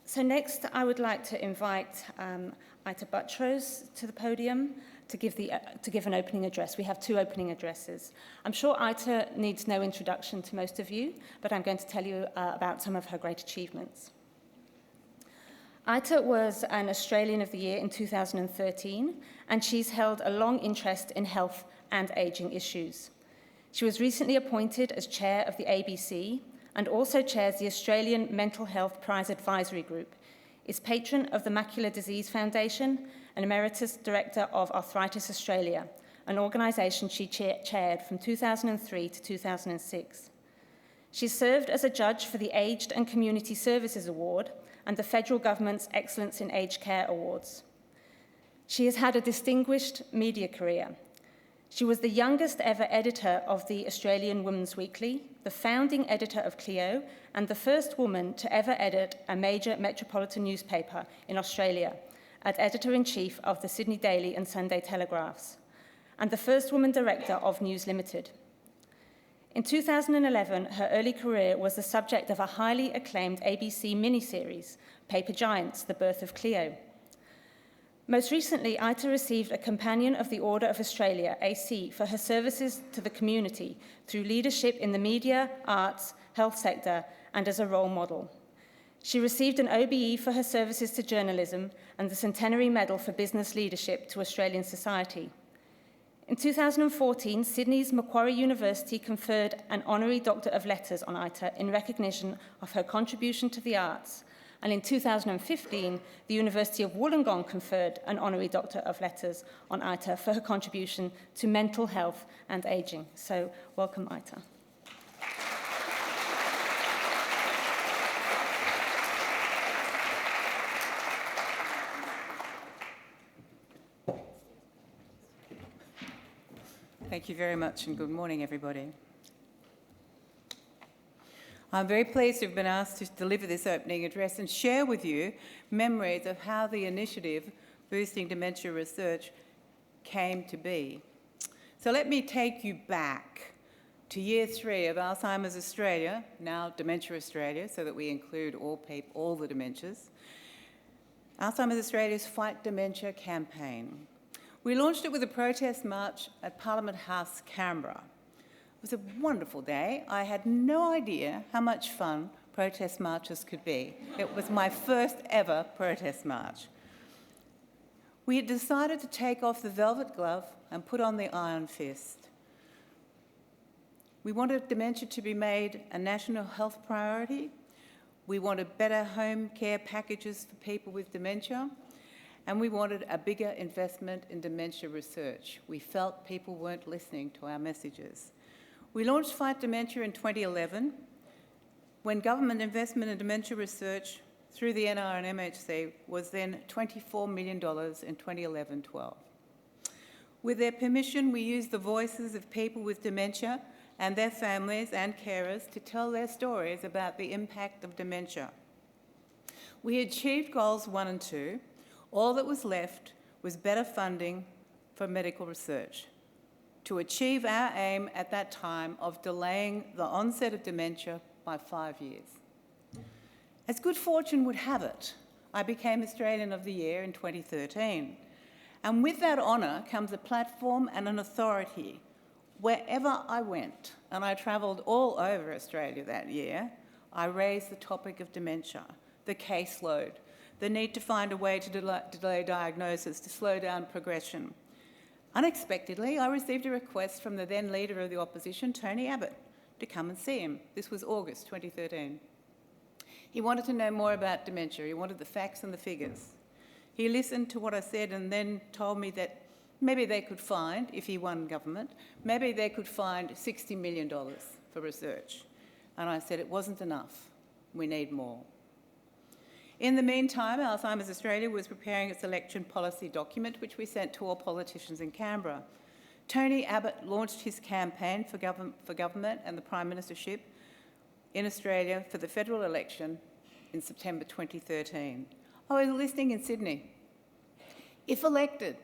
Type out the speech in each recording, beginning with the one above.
So next, I would like to invite Ita Buttrose to the podium to give an opening address. We have 2 opening addresses. I'm sure Ita needs no introduction to most of you, but I'm going to tell you about some of her great achievements. Ita was an Australian of the Year in 2013, and she's held a long interest in health and ageing issues. She was recently appointed as chair of the ABC and also chairs the Australian Mental Health Prize Advisory Group, is patron of the Macular Disease Foundation and Emeritus Director of Arthritis Australia, an organisation she chaired from 2003 to 2006. She served as a judge for the Aged and Community Services Award and the Federal Government's Excellence in Aged Care Awards. She has had a distinguished media career. She was the youngest ever editor of the Australian Women's Weekly, the founding editor of Clio, and the first woman to ever edit a major metropolitan newspaper in Australia, as editor-in-chief of the Sydney Daily and Sunday Telegraphs, and the first woman director of News Limited. In 2011, her early career was the subject of a highly acclaimed ABC miniseries, Paper Giants: The Birth of Clio. Most recently, Ita received a Companion of the Order of Australia, AC, for her services to the community through leadership in the media, arts, health sector, and as a role model. She received an OBE for her services to journalism and the Centenary Medal for Business Leadership to Australian Society. In 2014, Sydney's Macquarie University conferred an Honorary Doctor of Letters on Ita in recognition of her contribution to the arts, and in 2015, the University of Wollongong conferred an Honorary Doctor of Letters on Ita for her contribution to mental health and ageing. So, welcome, Ita. Thank you very much, and good morning, everybody. I'm very pleased to have been asked to deliver this opening address and share with you memories of how the initiative Boosting Dementia Research came to be. So let me take you back to year 3 of Alzheimer's Australia, now Dementia Australia, so that we include all the dementias. Alzheimer's Australia's Fight Dementia campaign. We launched it with a protest march at Parliament House, Canberra. It was a wonderful day. I had no idea how much fun protest marches could be. It was my first ever protest march. We had decided to take off the velvet glove and put on the iron fist. We wanted dementia to be made a national health priority. We wanted better home care packages for people with dementia. And we wanted a bigger investment in dementia research. We felt people weren't listening to our messages. We launched Fight Dementia in 2011, when government investment in dementia research through the NR and MHC was then $24 million in 2011-12. With their permission, we used the voices of people with dementia and their families and carers to tell their stories about the impact of dementia. We achieved goals 1 and 2. All that was left was better funding for medical research to achieve our aim at that time of delaying the onset of dementia by 5 years. As good fortune would have it, I became Australian of the Year in 2013. And with that honour comes a platform and an authority. Wherever I went, and I travelled all over Australia that year, I raised the topic of dementia, the caseload, the need to find a way to delay diagnosis, to slow down progression. Unexpectedly, I received a request from the then Leader of the Opposition, Tony Abbott, to come and see him. This was August 2013. He wanted to know more about dementia. He wanted the facts and the figures. He listened to what I said and then told me that maybe they could find, if he won government, maybe they could find $60 million for research. And I said it wasn't enough. We need more. In the meantime, Alzheimer's Australia was preparing its election policy document, which we sent to all politicians in Canberra. Tony Abbott launched his campaign for government and the Prime Ministership in Australia for the federal election in September 2013. I was listening in Sydney. If elected,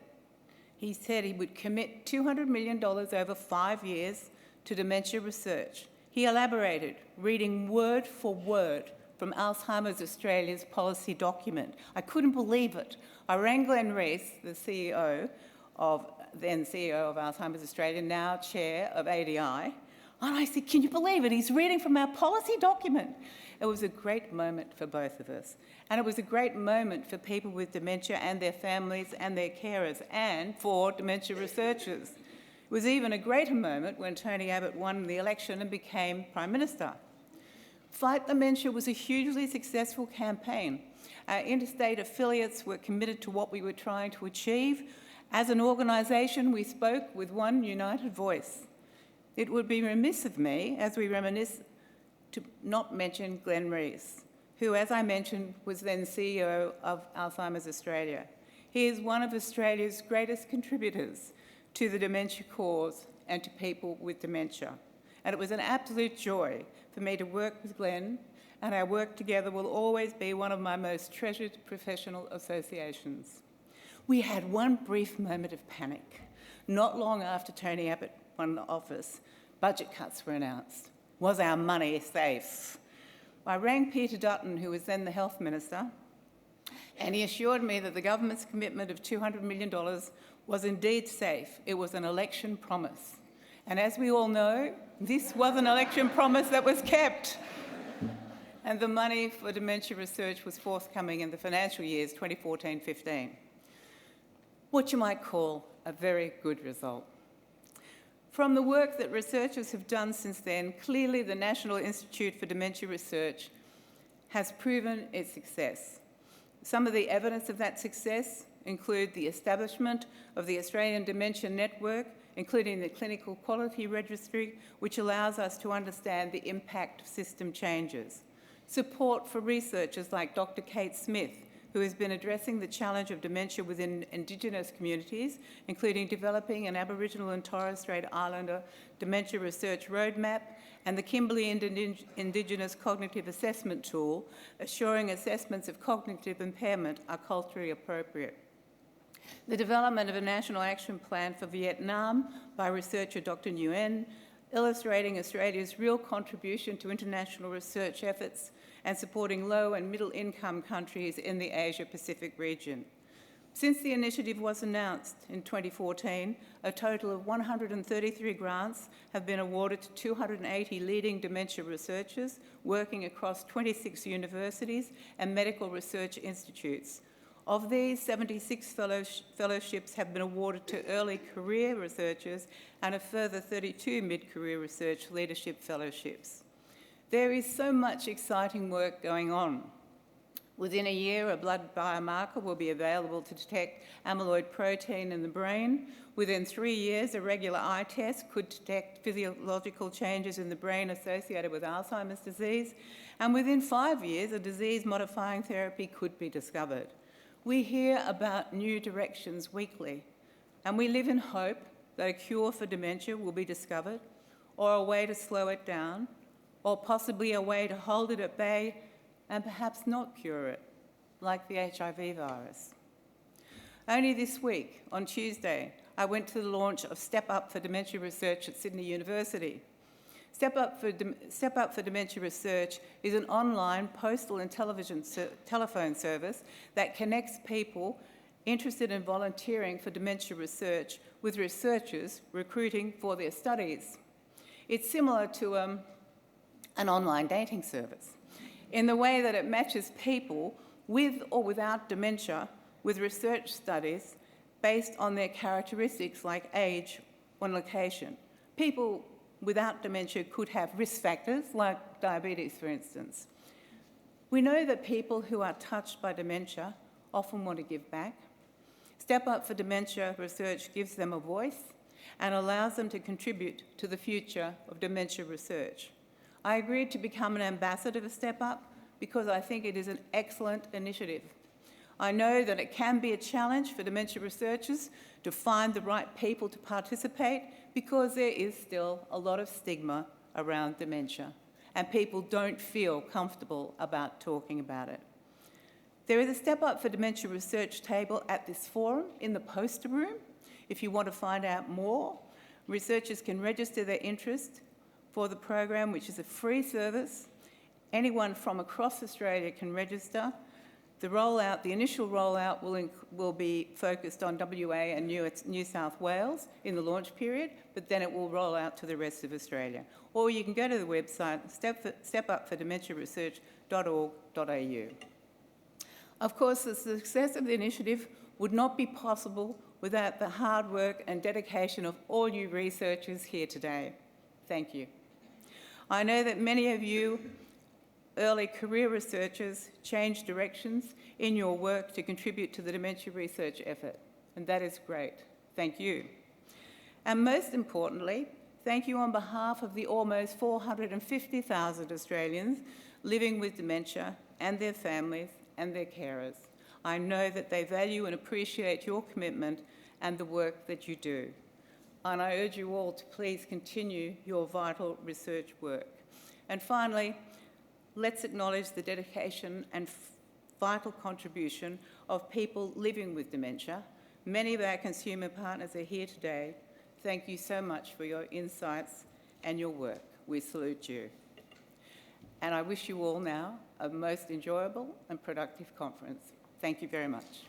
he said he would commit $200 million over 5 years to dementia research. He elaborated, reading word for word from Alzheimer's Australia's policy document. I couldn't believe it. I rang Glenn Rees, the then CEO of Alzheimer's Australia, now chair of ADI, and I said, can you believe it? He's reading from our policy document. It was a great moment for both of us. And it was a great moment for people with dementia and their families and their carers, and for dementia researchers. It was even a greater moment when Tony Abbott won the election and became Prime Minister. Fight Dementia was a hugely successful campaign. Our interstate affiliates were committed to what we were trying to achieve. As an organisation, we spoke with one united voice. It would be remiss of me, as we reminisce, to not mention Glenn Rees, who, as I mentioned, was then CEO of Alzheimer's Australia. He is one of Australia's greatest contributors to the dementia cause and to people with dementia. And it was an absolute joy for me to work with Glenn, and our work together will always be one of my most treasured professional associations. We had one brief moment of panic. Not long after Tony Abbott won office, budget cuts were announced. Was our money safe? I rang Peter Dutton, who was then the Health Minister, and he assured me that the government's commitment of $200 million was indeed safe. It was an election promise. And as we all know, this was an election promise that was kept. And the money for dementia research was forthcoming in the financial years 2014-15. What you might call a very good result. From the work that researchers have done since then, clearly the National Institute for Dementia Research has proven its success. Some of the evidence of that success include the establishment of the Australian Dementia Network, including the Clinical Quality Registry, which allows us to understand the impact of system changes. Support for researchers like Dr. Kate Smith, who has been addressing the challenge of dementia within Indigenous communities, including developing an Aboriginal and Torres Strait Islander dementia research roadmap and the Kimberley Indigenous Cognitive Assessment Tool, assuring assessments of cognitive impairment are culturally appropriate. The development of a national action plan for Vietnam by researcher Dr. Nguyen, illustrating Australia's real contribution to international research efforts and supporting low and middle income countries in the Asia-Pacific region. Since the initiative was announced in 2014, a total of 133 grants have been awarded to 280 leading dementia researchers working across 26 universities and medical research institutes. Of these, 76 fellowships have been awarded to early career researchers and a further 32 mid-career research leadership fellowships. There is so much exciting work going on. Within a year, a blood biomarker will be available to detect amyloid protein in the brain. Within 3 years, a regular eye test could detect physiological changes in the brain associated with Alzheimer's disease. And within 5 years, a disease-modifying therapy could be discovered. We hear about new directions weekly, and we live in hope that a cure for dementia will be discovered, or a way to slow it down, or possibly a way to hold it at bay and perhaps not cure it, like the HIV virus. Only this week, on Tuesday, I went to the launch of Step Up for Dementia Research at Sydney University. Step Up for Dementia Research is an online postal and telephone service that connects people interested in volunteering for dementia research with researchers recruiting for their studies. It's similar to an online dating service in the way that it matches people with or without dementia with research studies based on their characteristics like age or location. People without dementia could have risk factors like diabetes, for instance. We know that people who are touched by dementia often want to give back. Step Up for Dementia Research gives them a voice and allows them to contribute to the future of dementia research. I agreed to become an ambassador for Step Up because I think it is an excellent initiative. I know that it can be a challenge for dementia researchers to find the right people to participate because there is still a lot of stigma around dementia and people don't feel comfortable about talking about it. There is a Step Up for Dementia Research table at this forum in the poster room. If you want to find out more, researchers can register their interest for the program, which is a free service, Anyone from across Australia can register. The initial rollout will be focused on WA and New South Wales in the launch period, but then it will roll out to the rest of Australia. Or you can go to the website stepupfordementiaresearch.org.au. Of course, the success of the initiative would not be possible without the hard work and dedication of all you researchers here today. Thank you. I know that many of you early career researchers changed directions in your work to contribute to the dementia research effort, and that is great. Thank you. And most importantly, thank you on behalf of the almost 450,000 Australians living with dementia and their families and their carers. I know that they value and appreciate your commitment and the work that you do. And I urge you all to please continue your vital research work. And finally, let's acknowledge the dedication and vital contribution of people living with dementia. Many of our consumer partners are here today. Thank you so much for your insights and your work. We salute you. And I wish you all now a most enjoyable and productive conference. Thank you very much.